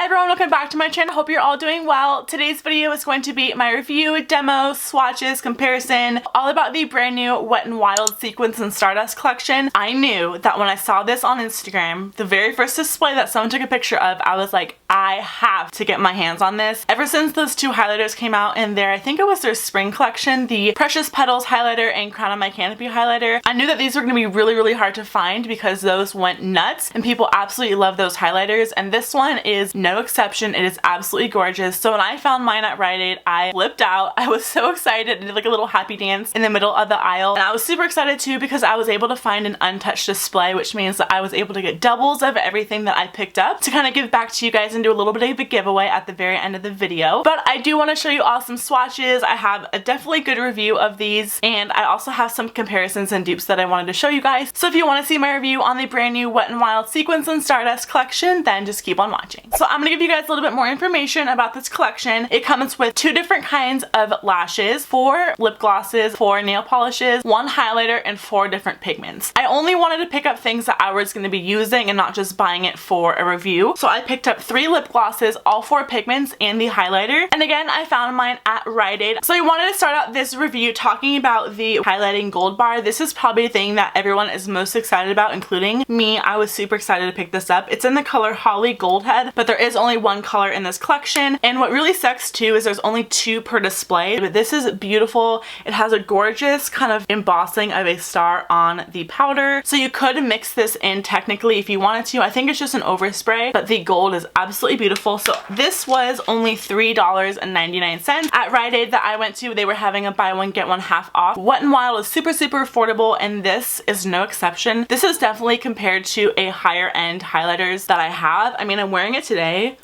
everyone, welcome back to my channel. Hope you're all doing well. Today's video is going to be my review, demo, swatches, comparison, all about the brand new Wet n Wild Sequins and Stardust collection. I knew that when I saw this on Instagram, the very first display that someone took a picture of, I was like, I have to get my hands on this. Ever since those two highlighters came out in their, I think it was their spring collection, the Precious Petals highlighter and Crown on My Canopy highlighter, I knew that these were going to be really hard to find because those went nuts and people absolutely love those highlighters, and this one is no exception. It is absolutely gorgeous. So when I found mine at Rite Aid, I flipped out. I was so excited. I did like a little happy dance in the middle of the aisle, and I was super excited too because I was able to find an untouched display, which means that I was able to get doubles of everything that I picked up to kind of give back to you guys and do a little bit of a giveaway at the very end of the video. But I do want to show you all some swatches. I have a definitely good review of these, and I also have some comparisons and dupes that I wanted to show you guys. So if you want to see my review on the brand new Wet n Wild Sequins and Stardust collection, then just keep on watching. So I'm going to give you guys a little bit more information about this collection. It comes with 2 different kinds of lashes, 4 lip glosses, 4 nail polishes, 1 highlighter, and 4 different pigments. I only wanted to pick up things that I was going to be using and not just buying it for a review. So I picked up 3 lip glosses, all 4 pigments, and the highlighter. And again, I found mine at Rite Aid. So I wanted to start out this review talking about the highlighting gold bar. This is probably the thing that everyone is most excited about, including me. I was super excited to pick this up. It's in the color Holly Goldhead, but there is only 1 color in this collection. And what really sucks too is there's only 2 per display, but this is beautiful. It has a gorgeous kind of embossing of a star on the powder. So you could mix this in technically if you wanted to. I think it's just an overspray, but the gold is absolutely beautiful. So this was only $3.99 at Rite Aid that I went to. They were having a buy one get one half off. Wet n Wild is super affordable, and this is no exception. This is definitely compared to a higher end highlighters that I have. I mean, I'm wearing it today.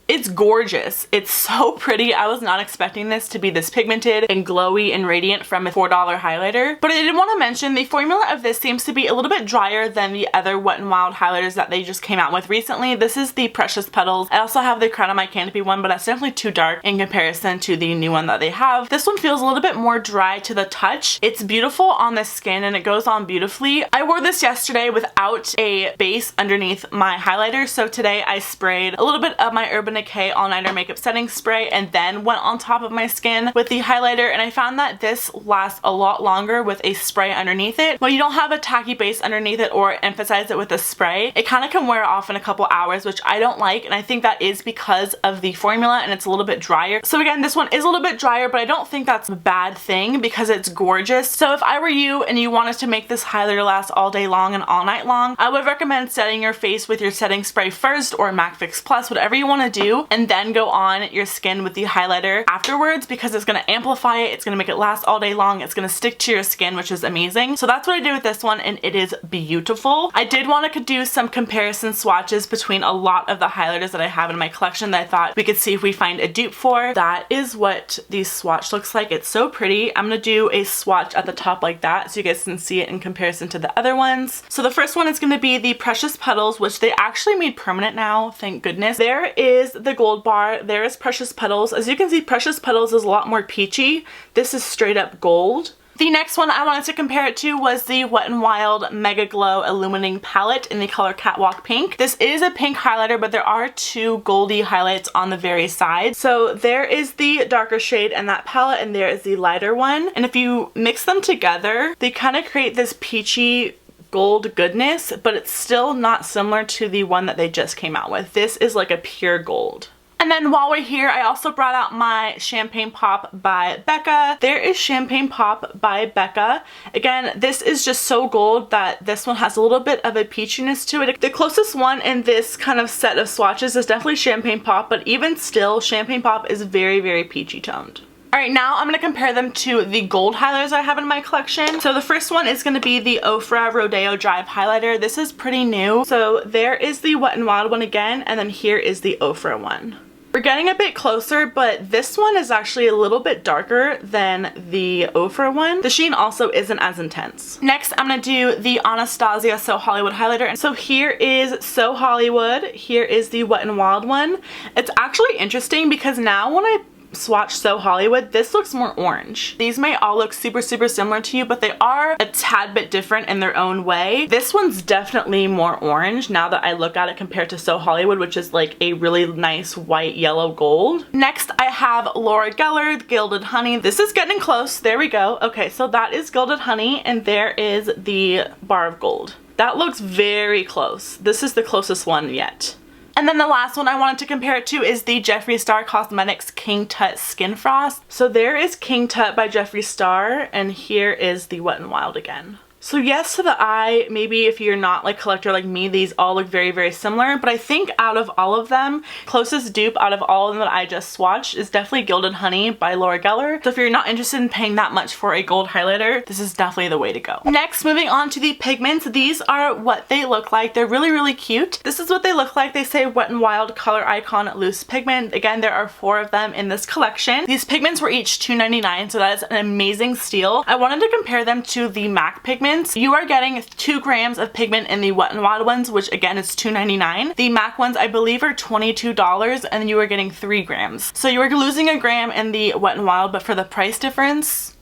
It's gorgeous. It's so pretty. I was not expecting this to be this pigmented and glowy and radiant from a $4 highlighter. But I did want to mention the formula of this seems to be a little bit drier than the other Wet n Wild highlighters that they just came out with recently. This is the Precious Petals. I also have the Crown on My Canopy one, but that's definitely too dark in comparison to the new one that they have. This one feels a little bit more dry to the touch. It's beautiful on the skin and it goes on beautifully. I wore this yesterday without a base underneath my highlighter, so today I sprayed a little bit of my Urban Decay All Nighter Makeup Setting Spray and then went on top of my skin with the highlighter, and I found that this lasts a lot longer with a spray underneath it. When you don't have a tacky base underneath it or emphasize it with a spray, it kind of can wear off in a couple hours, which I don't like, and I think that is because of the formula and it's a little bit drier. So again, this one is a little bit drier, but I don't think that's a bad thing because it's gorgeous. So if I were you and you wanted to make this highlighter last all day long and all night long, I would recommend setting your face with your setting spray first or MAC Fix Plus, whatever you want to do, and then go on your skin with the highlighter afterwards because it's going to amplify it, it's going to make it last all day long, it's going to stick to your skin, which is amazing. So that's what I did with this one, and it is beautiful. I did want to do some comparison swatches between a lot of the highlighters that I have in my collection that I thought we could see if we find a dupe for. That is what the swatch looks like. It's so pretty. I'm going to do a swatch at the top like that so you guys can see it in comparison to the other ones. So the first one is going to be the Precious Petals, which they actually made permanent now, thank goodness. There is the gold bar, there is Precious Petals. As you can see, Precious Petals is a lot more peachy. This is straight up gold. The next one I wanted to compare it to was the Wet n Wild Mega Glow Illuminating palette in the color Catwalk Pink. This is a pink highlighter, but there are 2 goldy highlights on the very side. So there is the darker shade in that palette, and there is the lighter one. And if you mix them together, they kind of create this peachy gold goodness, but it's still not similar to the one that they just came out with. This is like a pure gold. And then while we're here, I also brought out my Champagne Pop by Becca. There is Champagne Pop by Becca. Again, this is just so gold that this one has a little bit of a peachiness to it. The closest one in this kind of set of swatches is definitely Champagne Pop, but even still, Champagne Pop is very peachy toned. Alright, now I'm going to compare them to the gold highlighters I have in my collection. So the first one is going to be the Ofra Rodeo Drive Highlighter. This is pretty new. So there is the Wet n Wild one again, and then here is the Ofra one. We're getting a bit closer, but this one is actually a little bit darker than the Ofra one. The sheen also isn't as intense. Next, I'm going to do the Anastasia So Hollywood highlighter. And so here is So Hollywood. Here is the Wet n Wild one. It's actually interesting because now when I swatch So Hollywood, this looks more orange. These may all look super similar to you, but they are a tad bit different in their own way. This one's definitely more orange now that I look at it compared to So Hollywood, which is like a really nice white, yellow, gold. Next, I have Laura Geller Gilded Honey. This is getting close. There we go. Okay, so that is Gilded Honey, and there is the bar of gold. That looks very close. This is the closest one yet. And then the last one I wanted to compare it to is the Jeffree Star Cosmetics King Tut Skin Frost. So there is King Tut by Jeffree Star, and here is the Wet n Wild again. So yes, to the eye, maybe if you're not like a collector like me, these all look very similar, but I think out of all of them, closest dupe out of all of them that I just swatched is definitely Gilded Honey by Laura Geller. So if you're not interested in paying that much for a gold highlighter, this is definitely the way to go. Next, moving on to the pigments, these are what they look like. They're really cute. This is what they look like. They say Wet n Wild Color Icon Loose Pigment. Again, there are 4 of them in this collection. These pigments were each $2.99, so that is an amazing steal. I wanted to compare them to the MAC pigments. You are getting 2 grams of pigment in the Wet n Wild ones, which again is $2.99. The MAC ones I believe are $22, and you are getting 3 grams. So you are losing a gram in the Wet n Wild, but for the price difference,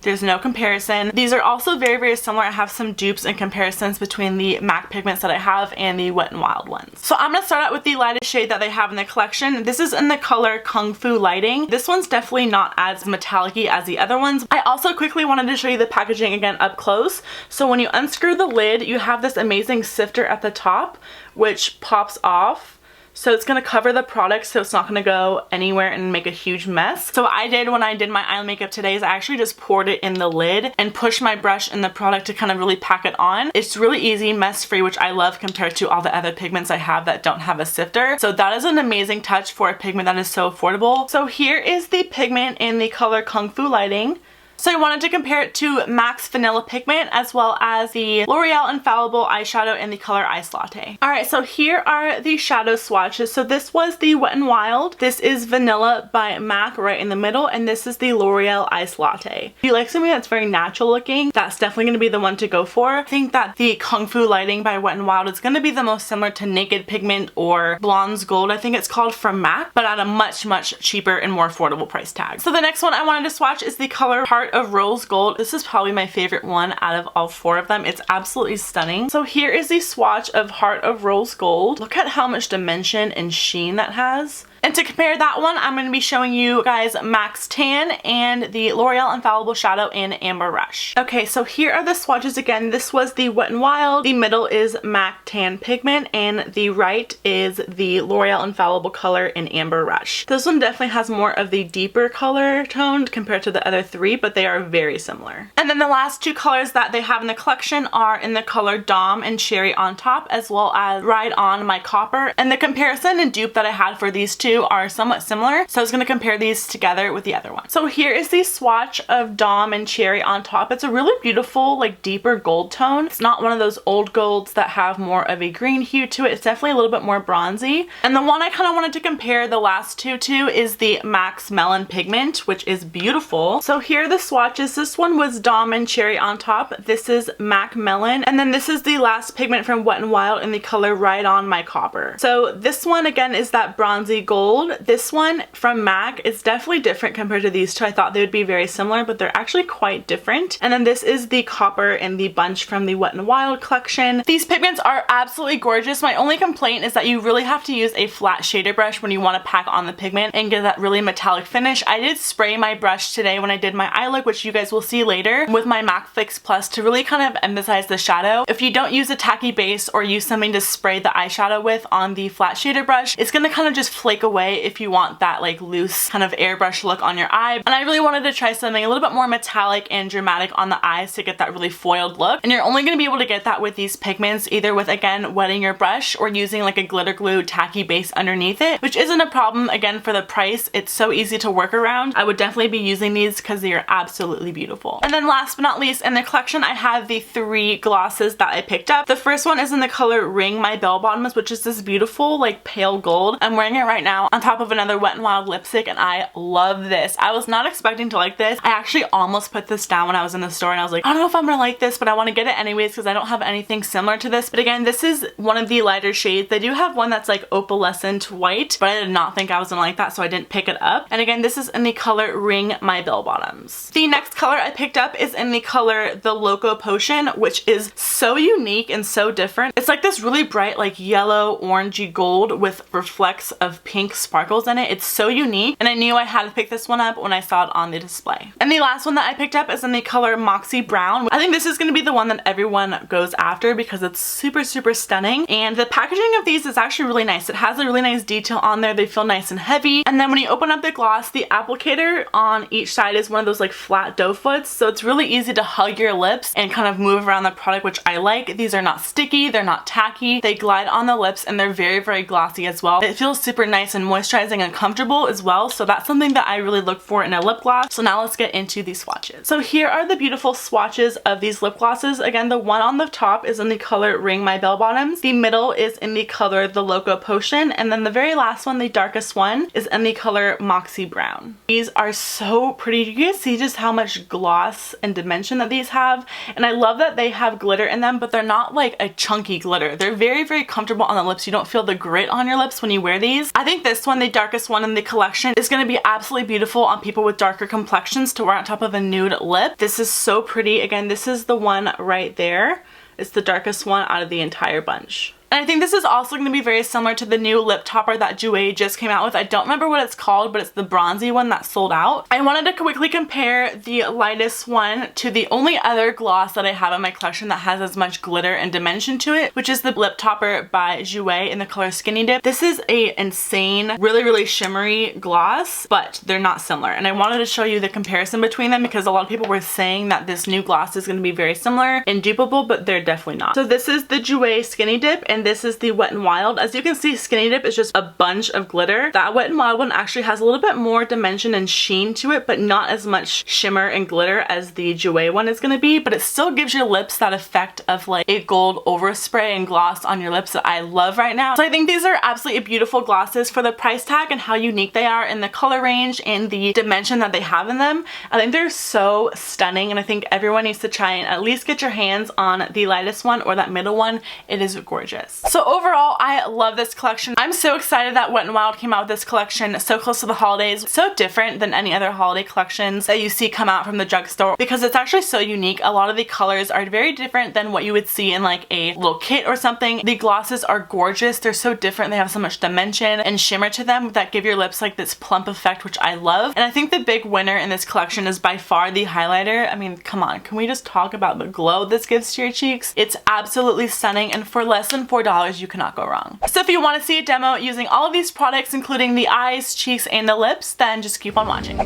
there's no comparison. These are also very similar. I have some dupes and comparisons between the MAC pigments that I have and the Wet n Wild ones. So I'm gonna start out with the lightest shade that they have in the collection. This is in the color Kung Fu Lighting. This one's definitely not as metallic-y as the other ones. I also quickly wanted to show you the packaging again up close. So when you unscrew the lid, you have this amazing sifter at the top, which pops off. So it's going to cover the product so it's not going to go anywhere and make a huge mess. So what I did when I did my eye makeup today is I actually just poured it in the lid and pushed my brush in the product to kind of really pack it on. It's really easy, mess free, which I love compared to all the other pigments I have that don't have a sifter. So that is an amazing touch for a pigment that is so affordable. So here is the pigment in the color Kung Fu Lighting. So I wanted to compare it to MAC's Vanilla Pigment as well as the L'Oreal Infallible Eyeshadow in the color Ice Latte. Alright, so here are the shadow swatches. So this was the Wet n Wild. This is Vanilla by MAC right in the middle, and this is the L'Oreal Ice Latte. If you like something that's very natural looking, that's definitely going to be the one to go for. I think that the Kung Fu Lighting by Wet n Wild is going to be the most similar to Naked Pigment or Blonde's Gold, I think it's called, from MAC, but at a much cheaper and more affordable price tag. So the next one I wanted to swatch is the color Heart of Rose Gold. This is probably my favorite one out of all 4 of them. It's absolutely stunning. So here is the swatch of Heart of Rose Gold. Look at how much dimension and sheen that has. And to compare that one, I'm going to be showing you guys MAC's Tan and the L'Oreal Infallible Shadow in Amber Rush. Okay, so here are the swatches again. This was the Wet n Wild, the middle is MAC Tan Pigment, and the right is the L'Oreal Infallible color in Amber Rush. This one definitely has more of the deeper color tone compared to the other 3, but they are very similar. And then the last 2 colors that they have in the collection are in the color Dom and Cherry on Top, as well as Ride On My Copper. And the comparison and dupe that I had for these 2 are somewhat similar, so I was going to compare these together with the other one. So here is the swatch of Dom and Cherry on Top. It's a really beautiful, like, deeper gold tone. It's not one of those old golds that have more of a green hue to it. It's definitely a little bit more bronzy. And the one I kind of wanted to compare the last 2 to is the MAC's Melon Pigment, which is beautiful. So here are the swatches. This one was Dom and Cherry on Top. This is MAC Melon. And then this is the last pigment from Wet n Wild in the color Ride On My Copper. So this one again is that bronzy gold. This one from MAC is definitely different compared to these 2. I thought they would be very similar, but they're actually quite different. And then this is the Copper in the bunch from the Wet n Wild collection. These pigments are absolutely gorgeous. My only complaint is that you really have to use a flat shader brush when you want to pack on the pigment and get that really metallic finish. I did spray my brush today when I did my eye look, which you guys will see later, with my MAC Fix Plus to really kind of emphasize the shadow. If you don't use a tacky base or use something to spray the eyeshadow with on the flat shader brush, it's going to kind of just flake away if you want that like loose kind of airbrush look on your eye. And I really wanted to try something a little bit more metallic and dramatic on the eyes to get that really foiled look. And you're only going to be able to get that with these pigments, either with, again, wetting your brush or using like a glitter glue tacky base underneath it, which isn't a problem. Again, for the price, it's so easy to work around. I would definitely be using these because they are absolutely beautiful. And then last but not least, in the collection I have the 3 glosses that I picked up. The first one is in the color Ring My Bell Bottoms, which is this beautiful like pale gold. I'm wearing it right now on top of another Wet n Wild lipstick, and I love this. I was not expecting to like this. I actually almost put this down when I was in the store, and I was like, I don't know if I'm gonna like this, but I want to get it anyways because I don't have anything similar to this. But again, this is one of the lighter shades. They do have one that's like opalescent white, but I did not think I was gonna like that, so I didn't pick it up. And again, this is in the color Ring My Bell Bottoms. The next color I picked up is in the color The Loco Potion, which is so unique and so different. It's like this really bright like yellow orangey gold with reflects of pink sparkles in it. It's so unique, and I knew I had to pick this one up when I saw it on the display. And the last one that I picked up is in the color Moxie Brown. I think this is going to be the one that everyone goes after because it's super stunning, and the packaging of these is actually really nice. It has a really nice detail on there. They feel nice and heavy, and then when you open up the gloss, the applicator on each side is one of those like flat doe foots, so it's really easy to hug your lips and kind of move around the product, which I like. These are not sticky, they're not tacky, they glide on the lips, and they're very glossy as well. It feels super nice and moisturizing and comfortable as well, so that's something that I really look for in a lip gloss. So now let's get into these swatches. So here are the beautiful swatches of these lip glosses. Again, the one on the top is in the color Ring My Bell Bottoms, the middle is in the color The Loco Potion, and then the very last one, the darkest one, is in the color Moxie Brown. These are so pretty. You guys see just how much gloss and dimension that these have, and I love that they have glitter in them, but they're not like a chunky glitter. They're very comfortable on the lips. You don't feel the grit on your lips when you wear these. I think this one, the darkest one in the collection, is going to be absolutely beautiful on people with darker complexions to wear on top of a nude lip. This is so pretty. Again, this is the one right there. It's the darkest one out of the entire bunch. And I think this is also going to be very similar to the new lip topper that Jeffree just came out with. I don't remember what it's called, but it's the bronzy one that sold out. I wanted to quickly compare the lightest one to the only other gloss that I have in my collection that has as much glitter and dimension to it, which is the lip topper by Jeffree in the color Skinny Dip. This is a insane, really shimmery gloss, but they're not similar. And I wanted to show you the comparison between them because a lot of people were saying that this new gloss is going to be very similar and dupeable, but they're definitely not. So this is the Jeffree Skinny Dip, and this is the Wet n Wild. As you can see, Skinny Dip is just a bunch of glitter. That Wet n Wild one actually has a little bit more dimension and sheen to it, but not as much shimmer and glitter as the Jeffree one is going to be, but it still gives your lips that effect of like a gold overspray and gloss on your lips that I love right now. So I think these are absolutely beautiful glosses for the price tag and how unique they are in the color range and the dimension that they have in them. I think they're so stunning, and I think everyone needs to try and at least get your hands on the lightest one or that middle one. It is gorgeous. So overall, I love this collection. I'm so excited that Wet n Wild came out with this collection so close to the holidays. So different than any other holiday collections that you see come out from the drugstore because it's actually so unique. A lot of the colors are very different than what you would see in like a little kit or something. The glosses are gorgeous. They're so different. They have so much dimension and shimmer to them that give your lips like this plump effect, which I love. And I think the big winner in this collection is by far the highlighter. I mean, come on, can we just talk about the glow this gives to your cheeks? It's absolutely stunning, and for less than $4, you cannot go wrong. So if you want to see a demo using all of these products, including the eyes, cheeks, and the lips, then just keep on watching.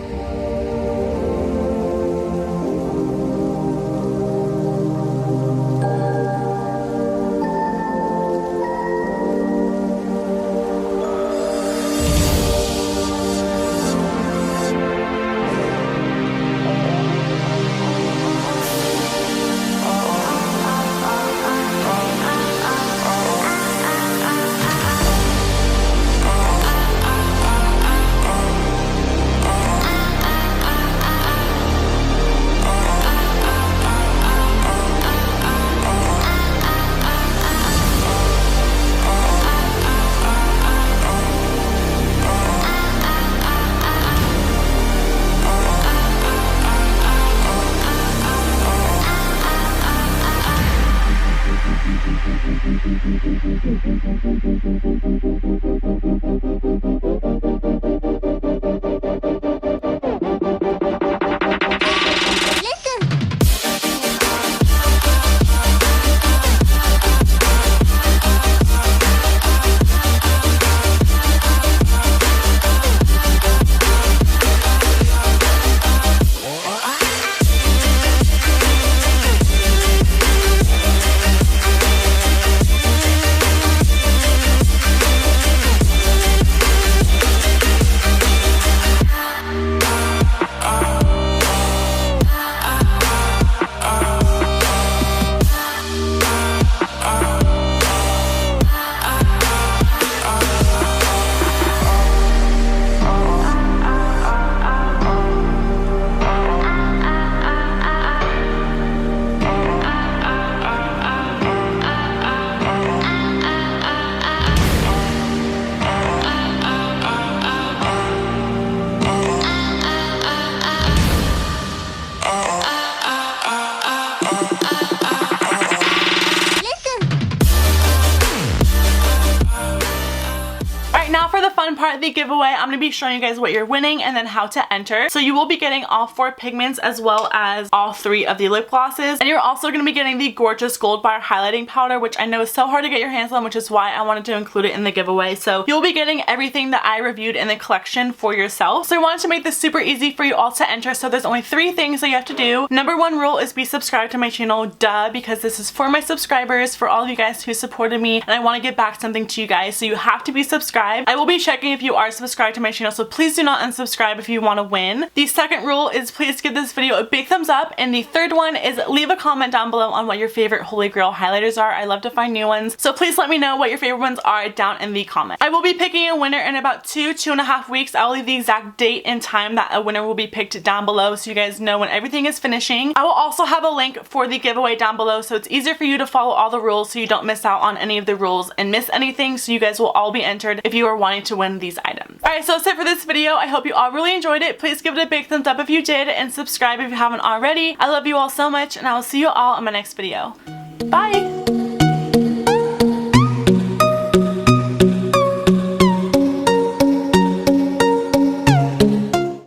fun part, the giveaway, I'm going to be showing you guys what you're winning and then how to enter. So you will be getting all 4 pigments as well as all 3 of the lip glosses. And you're also going to be getting the gorgeous Gold Bar highlighting powder, which I know is so hard to get your hands on, which is why I wanted to include it in the giveaway. So you'll be getting everything that I reviewed in the collection for yourself. So I wanted to make this super easy for you all to enter. So there's only 3 things that you have to do. Number 1 rule is be subscribed to my channel, duh, because this is for my subscribers, for all of you guys who supported me, and I want to give back something to you guys. So you have to be subscribed. I will be checking if you are subscribed to my channel, so please do not unsubscribe if you want to win. The second rule is please give this video a big thumbs up, and the third one is leave a comment down below on what your favorite Holy Grail highlighters are. I love to find new ones, so please let me know what your favorite ones are down in the comments. I will be picking a winner in about 2.5 weeks. I'll leave the exact date and time that a winner will be picked down below so you guys know when everything is finishing. I will also have a link for the giveaway down below, so it's easier for you to follow all the rules so you don't miss out on any of the rules and miss anything, so you guys will all be entered if you are wanting to win these items. Alright, so that's it for this video. I hope you all really enjoyed it. Please give it a big thumbs up if you did, and subscribe if you haven't already. I love you all so much, and I will see you all in my next video. Bye!